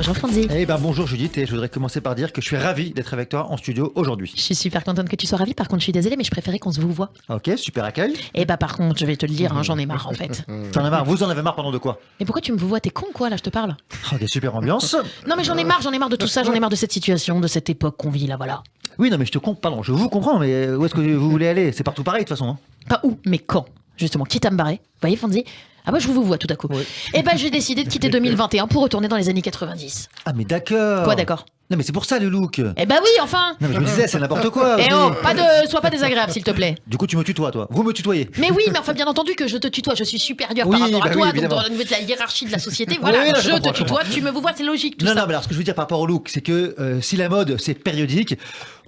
Bonjour Fonzi. Eh ben bonjour Judith, et je voudrais commencer par dire que je suis ravi d'être avec toi en studio aujourd'hui. Je suis super contente que tu sois ravie. Par contre, je suis désolée, mais je préférais qu'on se vous voit. Ok, super accueil. Eh bah, par contre, je vais te le dire, hein, j'en ai marre en fait. T'en as marre, vous en avez marre pendant de quoi? Mais pourquoi tu me vous vois? T'es con quoi là, je te parle? Oh, des super ambiances. Non, mais j'en ai marre de tout ça, j'en ai marre de cette situation, de cette époque qu'on vit là, voilà. Oui, non mais pardon, je vous comprends, mais où est-ce que vous voulez aller? C'est partout pareil de toute façon. Hein. Pas où, mais quand? Justement, quitte à me barrer. Vous voyez, Fonzi? Ah bah je vous vois tout à coup. Oui. Eh bah j'ai décidé de quitter 2021 pour retourner dans les années 90. Ah mais d'accord. Quoi d'accord? Non mais c'est pour ça le look. Eh bah oui, enfin. Non mais je me disais, c'est n'importe quoi. Eh oh, sois pas désagréable s'il te plaît. Du coup tu me tutoies toi, vous me tutoyez. Mais oui, mais enfin bien entendu que je te tutoie, je suis supérieure Oui, par rapport à bah toi, oui, donc évidemment. dans le niveau de la hiérarchie de la société, voilà, Oui, non, je comprends, te tutoie, tu me vois, c'est logique tout Non, ça. non, mais alors ce que je veux dire par rapport au look, c'est que si la mode c'est périodique,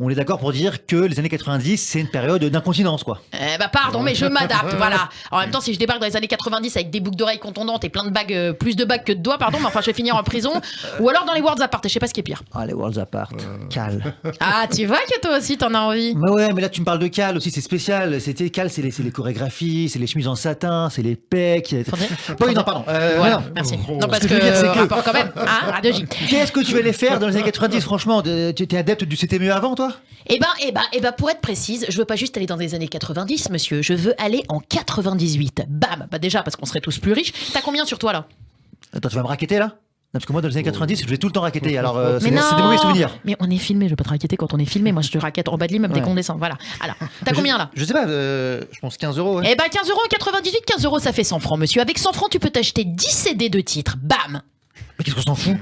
on est d'accord pour dire que les années 90 c'est une période d'incontinence quoi. Eh bah pardon, mais je m'adapte, voilà. En même temps, si je débarque dans les années 90 avec des boucles d'oreilles contondantes et plein de bagues, plus de bagues que de doigts, pardon, mais enfin je vais finir en prison, ou alors dans les Worlds Apart, et je sais pas ce qui est pire. Ah les Worlds Apart, Cal. Ah, tu vois que toi aussi t'en as envie. Mais ouais, mais là tu me parles de Cal aussi, c'est spécial. C'était Cal, c'est les chorégraphies, c'est les chemises en satin, c'est les pecs. Oui, non, pardon. Voilà, non. merci. Ce Non, parce que que, je veux dire, c'est que- rapport quand même, hein, Radio J. Qu'est-ce que tu allais faire dans les années 90, franchement? Tu étais adepte du c'était mieux avant, toi? Eh ben, pour être précise, je veux pas juste aller dans les années 90, monsieur, je veux aller en 98. Bam! Bah déjà, parce qu'on serait tous plus riches. T'as combien sur toi, là? Attends, tu vas me raqueter là? Non, parce que moi dans les années 90, je vais tout le temps raqueter, alors c'est Mais non! des mauvais souvenirs. Mais on est filmé, je veux pas te raqueter quand on est filmé. Moi, je te raquette en bas de l'immeuble dès Ouais. qu'on descend. Voilà. Alors, t'as combien, là? Je sais pas, je pense 15 euros. Ouais. Eh ben, 15 euros en 98, 15 euros, ça fait 100 francs, monsieur. Avec 100 francs, tu peux t'acheter 10 CD de titres. Bam! Mais qu'est-ce qu'on s'en fout?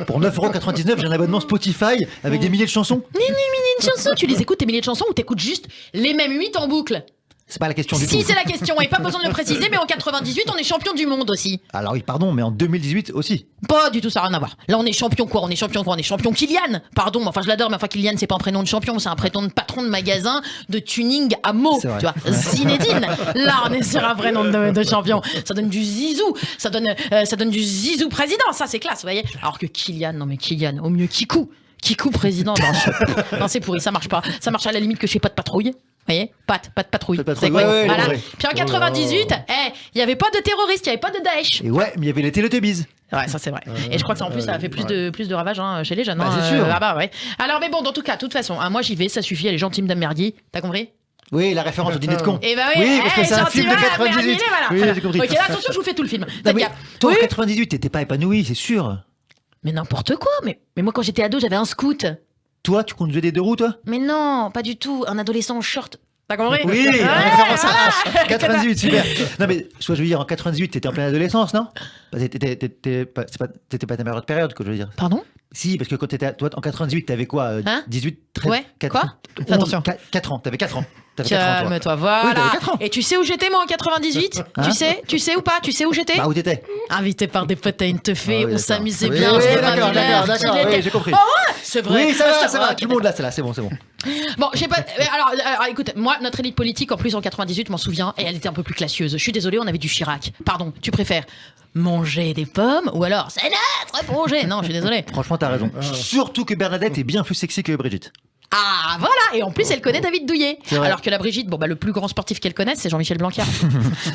Pour 9,99€, j'ai un abonnement Spotify avec des milliers de chansons. Une chanson, tu les écoutes, tes milliers de chansons, ou t'écoutes juste les mêmes 8 en boucle? C'est pas la question du Si, tout. c'est la question, et pas besoin de le préciser, mais en 98, on est champion du monde aussi. Alors oui, pardon, mais en 2018 aussi. Pas du tout, ça n'a rien à voir. Là, on est champion quoi? On est champion quoi? On est champion Kylian. Pardon, mais enfin, je l'adore, mais enfin, Kylian, c'est pas un prénom de champion, c'est un prénom de patron de magasin de tuning à mots. C'est vrai. Tu vois, Zinedine. Là, on est sur un vrai nom de champion. Ça donne du zizou. Ça donne du zizou président. Ça, c'est classe, vous voyez. Alors que Kylian, non mais Kylian, au mieux Kikou. Kikou président. Non, c'est pourri, ça marche pas. Ça marche à la limite que je sais pas de patrouille. Vous voyez, pas de patrouille. Pas de patrouille, C'est quoi ouais, voilà. ouais. Puis en 98, il y avait pas de terroristes, il y avait pas de Daesh. Et ouais, mais il y avait les Teletubbies. Ouais, ça c'est vrai. Et je crois que ça en plus ça a fait plus de ravages hein, chez les jeunes. Bah, hein, c'est sûr. Ah bah ouais. Alors mais bon, dans tout cas, de toute façon, hein, moi j'y vais, ça suffit. Elle est gentille, Madame Merdier. T'as compris? Oui, la référence au dîner de con. Eh bah oui. Oui, parce que c'est un gentille, film de Madame 98. Merdier, voilà. Oui, Très j'ai bien. compris. Ok, là attention, je vous fais tout le film. Non, Faites mais gaffe. toi, Oui. en 98, t'étais pas épanoui, c'est sûr. Mais n'importe quoi. Mais moi quand j'étais ado, j'avais un scout. Toi, tu conduisais des deux roues, toi? Mais non, pas du tout. Un adolescent en short. T'as compris? Oui, Ouais, la référence à voilà. H. 98, super. Non, mais soit je veux dire, en 98, t'étais en pleine adolescence, non? Bah, t'étais pas ta meilleure période, que je veux dire. Pardon? Si, parce que quand t'étais, toi, en 98, t'avais quoi? Hein 18, 13, Ouais, 4, quoi Attention. 4 ans, t'avais 4 ans. T'avais 4 ans, toi. Calme-toi, voilà. Oui, t'avais 4 ans. Et tu sais où j'étais moi en 98? Hein Tu sais ou pas? Tu sais où j'étais? Bah, où t'étais? Invité par des potes à une teufée, Ah oui, on d'accord. s'amusait Oui, bien, oui, on se d'accord, demandait l'heure, d'accord, qu'il était. oui, j'ai compris. Oh ouais, c'est vrai. Oui, ça va, ça va. Ok. Tout le monde là, c'est là, c'est bon, c'est bon. Bon, je sais pas. Alors, écoute, moi, notre élite politique, en plus en 98, je m'en souviens, et elle était un peu plus classieuse. Je suis désolée, on avait du Chirac. Pardon, tu préfères manger des pommes ou alors c'est notre projet? Non, je suis désolée. Franchement, t'as raison. Surtout que Bernadette est bien plus sexy que Brigitte. Ah, voilà. Et en plus, elle connaît David Douillet. C'est vrai. Alors que la Brigitte, bon bah le plus grand sportif qu'elle connaisse, c'est Jean-Michel Blanquer.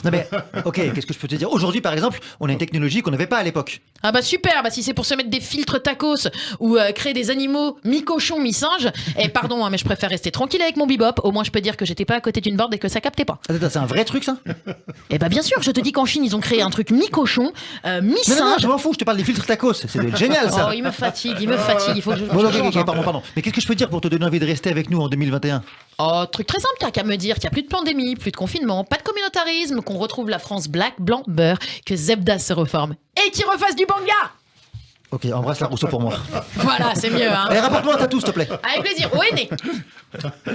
Non mais, ok, qu'est-ce que je peux te dire? Aujourd'hui, par exemple, on a une technologie qu'on n'avait pas à l'époque. Ah bah super, bah si c'est pour se mettre des filtres tacos ou créer des animaux mi-cochon, mi-singe, et pardon, hein, mais je préfère rester tranquille avec mon bebop, au moins je peux dire que j'étais pas à côté d'une borne et que ça captait pas. Attends, c'est un vrai truc, ça? Eh bah bien sûr, je te dis qu'en Chine, ils ont créé un truc mi-cochon, Non, non, mi-singe. je m'en fous, je te parle des filtres tacos. C'est génial, ça. Oh, il me fatigue, il faut que je Bon, ok, change, ok, hein. pardon. Mais qu'est-ce que je peux dire pour te donner envie de rester avec nous en 2021? Oh, truc très simple, t'as qu'à me dire qu'il n'y a plus de pandémie, plus de confinement, pas de communautarisme, qu'on retrouve la France black, blanc, beurre, que Zebda se reforme et qu'il refasse du banga. Ok, embrasse la Rousseau pour moi. Voilà, c'est mieux, hein. Allez, rapporte-moi un tatou, s'il te plaît. Avec plaisir, où est né?